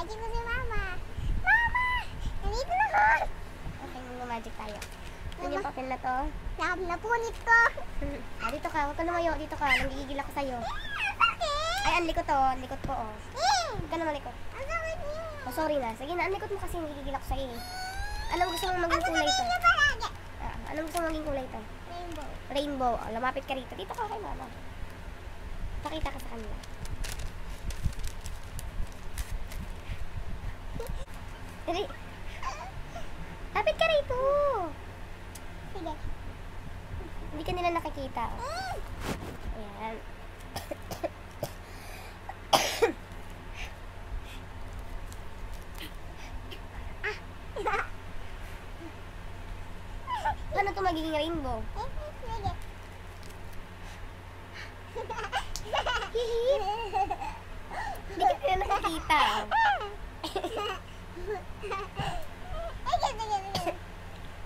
Magic ko si Mama. Mama! Nandito na ako! Okay, mag-magic tayo. Ano yung papel na to? Napunit ko. Dito ka, huwag ka lumayo. Dito ka, nanggigigil ako sa'yo. Bakit? Ay, ang likot to. Ang likot ko, oh. Huwag ka na malikot. Ang sakit niya. Oh, sorry na. Sige na, ang likot mo kasi nanggigigil ako sa'yo. Anong gusto mong maging kulay to? Palagi. Anong gusto mong maging kulay to? Rainbow. Rainbow. Oh, lumapit ka rito. Dito ka kay Mama. Pakita ka sa kanila. Dali. Lapit ka rito. Sige. Hindi ka nila nakikita. Oh. Ayan. Ano to magiging rainbow? Sige. Hindi ka nila nakikita.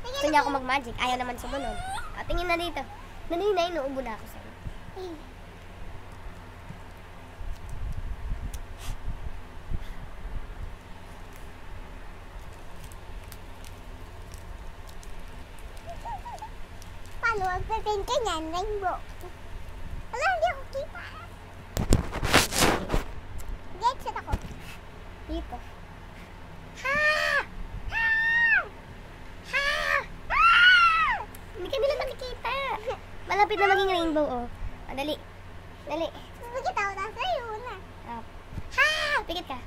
Gusto niya ako mag-magic. Ayaw naman sumunod. Tingin na dito. Naninay, nauubo na ako sa'yo. Paano magpe-paint ka niyan? Rainbow. Wala, hindi ako kita. Get set ako. Dito. Ha! Ha! Ha! Ha! Hindi ka nila nakikita. Malapit na maging rainbow, oh. Dali. Dali. Sige, tao na sa'yo na. Ha! Pikit ka.